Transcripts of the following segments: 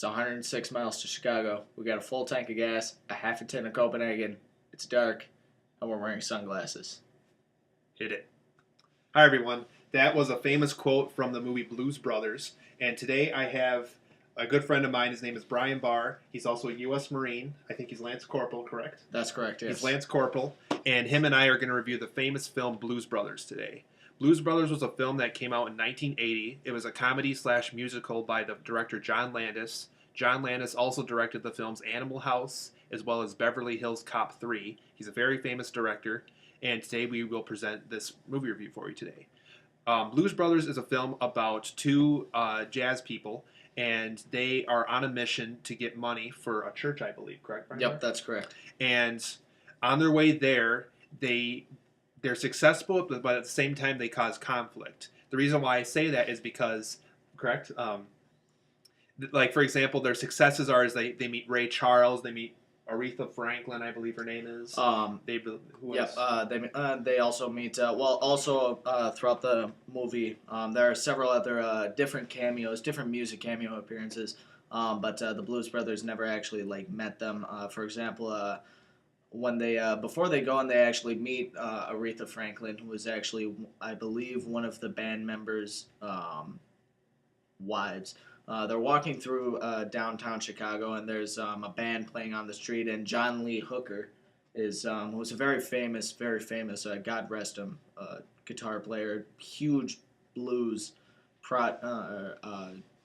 106 miles to Chicago. We got a full tank of gas, a half a tin of Copenhagen. It's dark, and we're wearing sunglasses. Hit it. Hi, everyone. That was a famous quote from the movie Blues Brothers. And today I have a good friend of mine. His name is Brian Barr. He's also a U.S. Marine. I think he's Lance Corporal, correct? That's correct, yes. He's Lance Corporal. And him and I are going to review the famous film Blues Brothers today. Blues Brothers was a film that came out in 1980. It was a comedy/musical by the director John Landis. John Landis also directed the films Animal House as well as Beverly Hills Cop 3. He's a very famous director. And today we will present this movie review for you today. Blues Brothers is a film about two jazz people, and they are on a mission to get money for a church, I believe, correct, Brian? Yep, that's correct. And on their way there, they're successful, but at the same time they cause conflict. The reason why I say that is because, correct? Like, for example, their successes are is they meet Ray Charles, they meet Aretha Franklin, I believe her name is. They also meet. Throughout the movie, there are several other different cameos, different music cameo appearances. But the Blues Brothers never actually met them. For example, when they before they go and they actually meet Aretha Franklin, who was actually, I believe, one of the band members' wives. They're walking through downtown Chicago, and there's a band playing on the street, and John Lee Hooker was a very famous, God rest him, guitar player, huge blues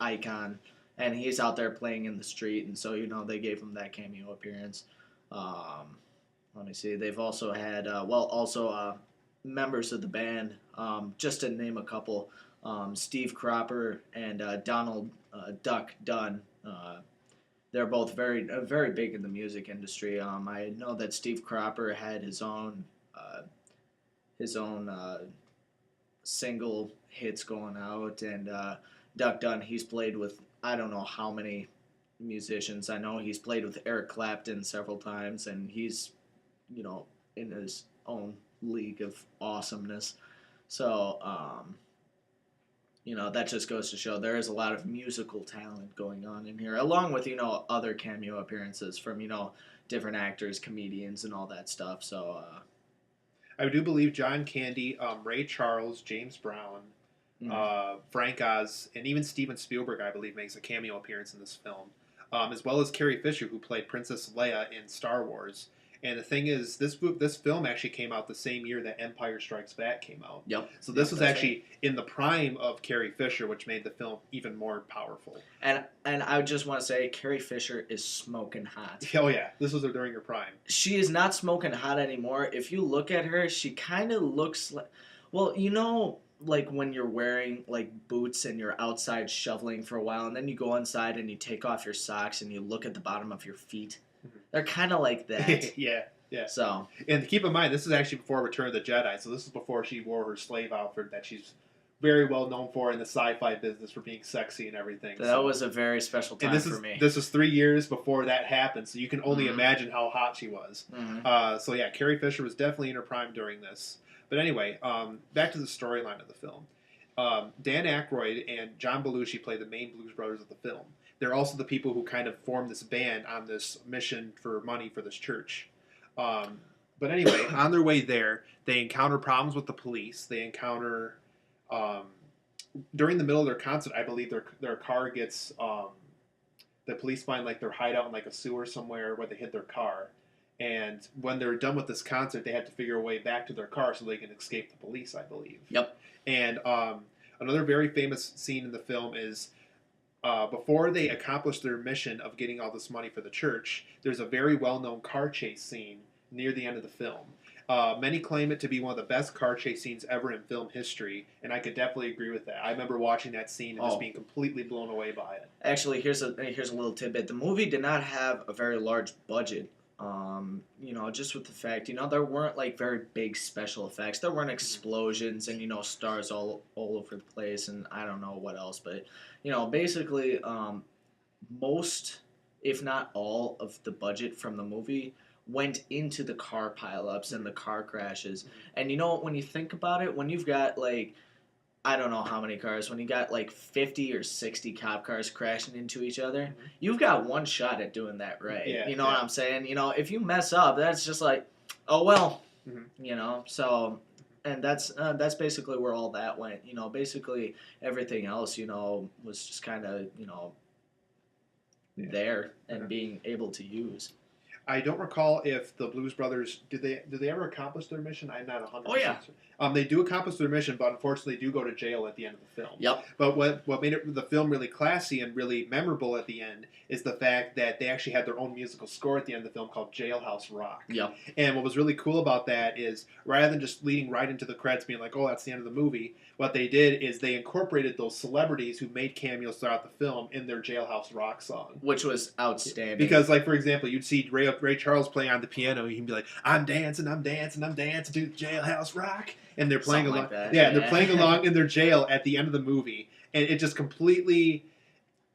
icon, and he's out there playing in the street, and so they gave him that cameo appearance. Let me see. They've also had members of the band, just to name a couple. Steve Cropper and Donald Duck Dunn. They're both very big in the music industry. I know that Steve Cropper had his own single hits going out, and Duck Dunn, he's played with I don't know how many musicians. I know he's played with Eric Clapton several times, and he's in his own league of awesomeness. So that just goes to show there is a lot of musical talent going on in here, along with, other cameo appearances from, different actors, comedians, and all that stuff. So, I do believe John Candy, Ray Charles, James Brown, Frank Oz, and even Steven Spielberg, I believe, makes a cameo appearance in this film, as well as Carrie Fisher, who played Princess Leia in Star Wars. And the thing is, this film actually came out the same year that Empire Strikes Back came out. Yep. So this was actually in the prime of Carrie Fisher, which made the film even more powerful. And I just want to say, Carrie Fisher is smoking hot. Oh yeah, this was during her prime. She is not smoking hot anymore. If you look at her, she kind of looks like, like when you're wearing boots and you're outside shoveling for a while, and then you go inside and you take off your socks and you look at the bottom of your feet. They're kind of like that. Yeah. So, and keep in mind, this is actually before Return of the Jedi, so this is before she wore her slave outfit that she's very well known for in the sci-fi business for being sexy and everything. That was a very special time for me. This is 3 years before that happened, so you can only imagine how hot she was. So yeah, Carrie Fisher was definitely in her prime during this. But anyway, back to the storyline of the film. Dan Aykroyd and John Belushi play the main Blues Brothers of the film. They're also the people who kind of formed this band on this mission for money for this church. But anyway, on their way there, they encounter problems with the police. They encounter, during the middle of their concert, I believe their car gets, the police find their hideout in a sewer somewhere where they hid their car. And when they're done with this concert, they have to figure a way back to their car so they can escape the police, I believe. Yep. And another very famous scene in the film is, before they accomplish their mission of getting all this money for the church, there's a very well-known car chase scene near the end of the film. Many claim it to be one of the best car chase scenes ever in film history, and I could definitely agree with that. I remember watching that scene and just being completely blown away by it. Actually, here's a little tidbit. The movie did not have a very large budget. Just with the fact, there weren't very big special effects. There weren't explosions and, stars all over the place and I don't know what else. But, basically, most, if not all, of the budget from the movie went into the car pileups and the car crashes. And, when you think about it, when you've got, I don't know how many cars. When you got like 50 or 60 cop cars crashing into each other, you've got one shot at doing that right. Yeah, you know what I'm saying? You know, if you mess up, that's just like, oh well. You know, so. And that's basically where all that went. You know, basically everything else, you know, was just kind of, you know, there and being able to use. I don't recall if the Blues Brothers did they ever accomplish their mission. I'm not 100%. Oh yeah. They do accomplish their mission, but unfortunately do go to jail at the end of the film. Yep. But what made the film really classy and really memorable at the end is the fact that they actually had their own musical score at the end of the film called Jailhouse Rock. Yep. And what was really cool about that is rather than just leading right into the credits being like, oh, that's the end of the movie, what they did is they incorporated those celebrities who made cameos throughout the film in their Jailhouse Rock song. Which was outstanding. Because, like, for example, you'd see Ray Charles playing on the piano, and he'd be like, I'm dancing to Jailhouse Rock. And they're playing along. Like they're playing along in their jail at the end of the movie. And it just completely...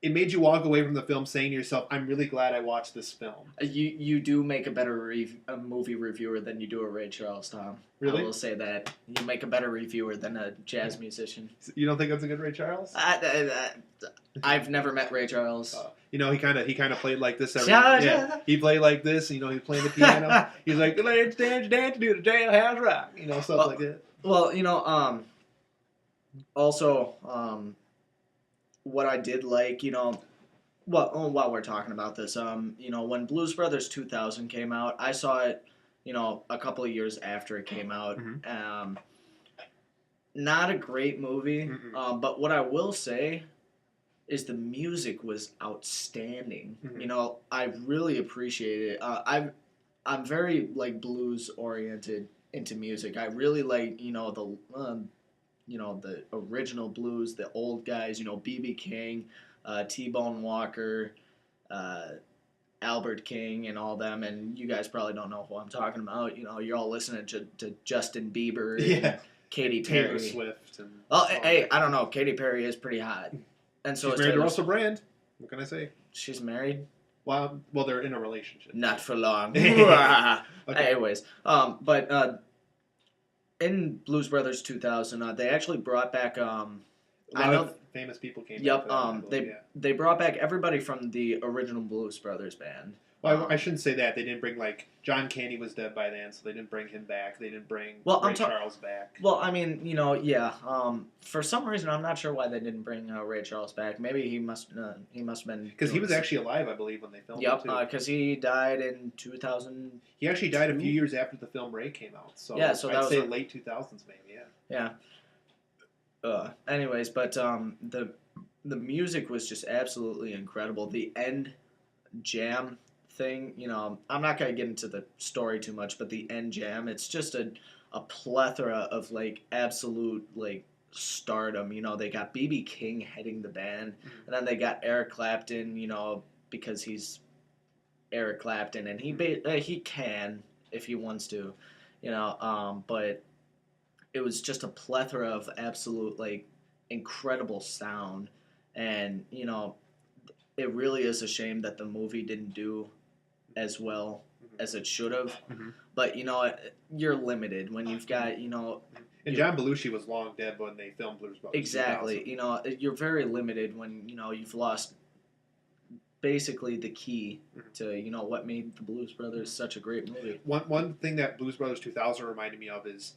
It made you walk away from the film saying to yourself, I'm really glad I watched this film. You do make a better movie reviewer than you do a Ray Charles, Tom. Really? I will say that. You make a better reviewer than a jazz musician. You don't think that's a good Ray Charles? I've never met Ray Charles. You know, he kind of played like this. Yeah. He played like this. You know, he played the piano. He's like, let's dance, do the jailhouse rock. You know, stuff like that. Well, you know, also, what I did like, you know, while we're talking about this, you know, when Blues Brothers 2000 came out, I saw it, you know, a couple of years after it came out. Not a great movie, but what I will say is the music was outstanding. You know, I really appreciate it. I'm very like blues oriented into music. I really like, you know, the original blues, the old guys, you know, B.B. King, T-Bone Walker, Albert King, and all them. And you guys probably don't know who I'm talking about. You know, you're all listening to Justin Bieber and Katy Perry. Taylor Swift. And hey, I don't know. Katy Perry is pretty hot. And so she's married to Russell Brand. What can I say? She's married? Well, they're in a relationship. Not for long. Okay. Anyways, but in Blues Brothers 2000, they actually brought back. A lot of famous people came. Yep. They brought back everybody from the original Blues Brothers band. Well, I shouldn't say that. They didn't bring, like, John Candy was dead by then, so they didn't bring him back. They didn't bring Ray Charles back. Well, I mean, you know, yeah. For some reason, I'm not sure why they didn't bring Ray Charles back. Maybe he must have been... Because he was actually alive, I believe, when they filmed it, too. Yep, because he died in 2000... He actually died a few years after the film Ray came out. So, yeah, so I'd say late 2000s, maybe, yeah. Yeah. Anyways, but the music was just absolutely incredible. The end jam thing, you know, I'm not going to get into the story too much, but the end jam, it's just a plethora of, like, absolute, like, stardom. You know, they got B.B. King heading the band, and then they got Eric Clapton, you know, because he's Eric Clapton, and he can, if he wants to, you know, but it was just a plethora of absolute, like, incredible sound, and, you know, it really is a shame that the movie didn't do as well as it should have. But, you know, you're limited when you've got, you know... And John Belushi was long dead when they filmed Blues Brothers. Exactly. You know, you're very limited when, you know, you've lost basically the key to, you know, what made the Blues Brothers such a great movie. One thing that Blues Brothers 2000 reminded me of is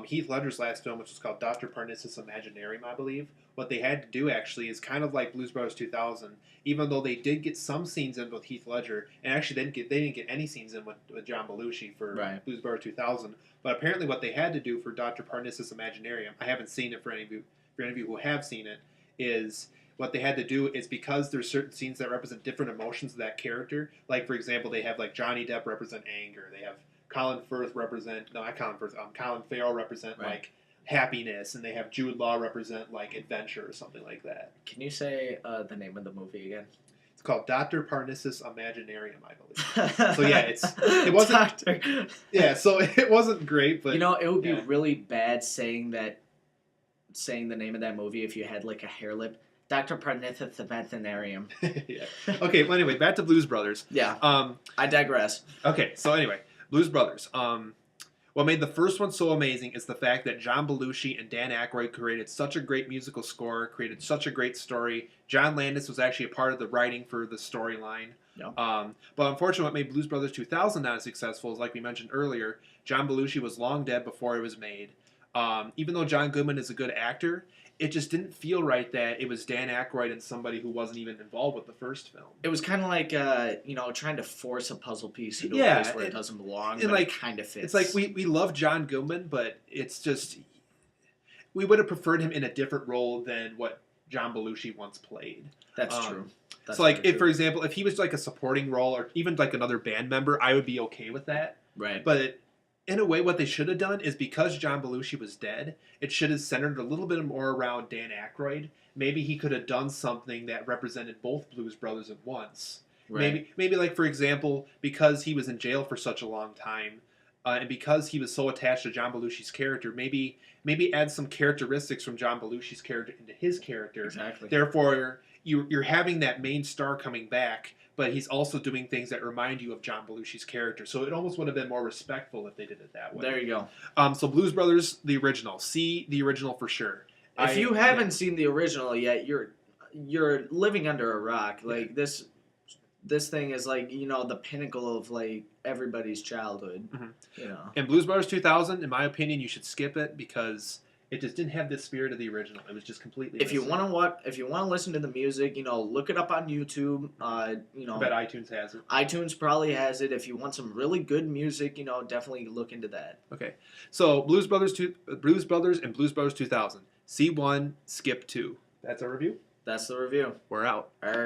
Heath Ledger's last film, which was called Dr. Parnassus Imaginarium, I believe. What they had to do, actually, is kind of like Blues Brothers 2000, even though they did get some scenes in with Heath Ledger, and actually they didn't get any scenes in with John Belushi for Blues Brothers 2000. But apparently what they had to do for Dr. Parnassus Imaginarium, I haven't seen it for any of you who have seen it, is what they had to do is because there's certain scenes that represent different emotions of that character. Like, for example, they have, like, Johnny Depp represent anger. They have Colin Farrell represent like happiness, and they have Jude Law represent like adventure or something like that. Can you say the name of the movie again? It's called Dr. Parnassus Imaginarium, I believe. So yeah, it wasn't Doctor. Yeah, so it wasn't great, but you know, it would be really bad saying the name of that movie if you had like a hair lip. Dr. Parnassus Imaginarium. Yeah. Okay, well anyway, back to Blues Brothers. Yeah. I digress. Okay, so anyway, Blues Brothers. What made the first one so amazing is the fact that John Belushi and Dan Aykroyd created such a great musical score, created such a great story. John Landis was actually a part of the writing for the storyline. Yep. But unfortunately, what made Blues Brothers 2000 not as successful is, like we mentioned earlier, John Belushi was long dead before it was made. Even though John Goodman is a good actor, it just didn't feel right that it was Dan Aykroyd and somebody who wasn't even involved with the first film. It was kind of like, trying to force a puzzle piece into a place where it doesn't belong, but it kind of fits. It's like we love John Goodman, but it's just we would have preferred him in a different role than what John Belushi once played. That's true. That's so, like, if for example, if he was like a supporting role or even like another band member, I would be okay with that. Right. But in a way, what they should have done is because John Belushi was dead, it should have centered a little bit more around Dan Aykroyd. Maybe he could have done something that represented both Blues Brothers at once. Right. Maybe like, for example, because he was in jail for such a long time, and because he was so attached to John Belushi's character, maybe add some characteristics from John Belushi's character into his character. Exactly. Therefore, you're having that main star coming back, but he's also doing things that remind you of John Belushi's character. So it almost would have been more respectful if they did it that way. There you go. So Blues Brothers, the original. See the original for sure. If you haven't seen the original yet, you're living under a rock. Like, this thing is like, the pinnacle of like everybody's childhood. Mm-hmm. And Blues Brothers 2000, in my opinion, you should skip it because it just didn't have the spirit of the original. It was just completely. If you want to listen to the music, look it up on YouTube. I bet iTunes has it. iTunes probably has it. If you want some really good music, definitely look into that. Okay, so Blues Brothers and Blues Brothers 2000. See 1, skip 2. That's our review. That's the review. We're out. All right.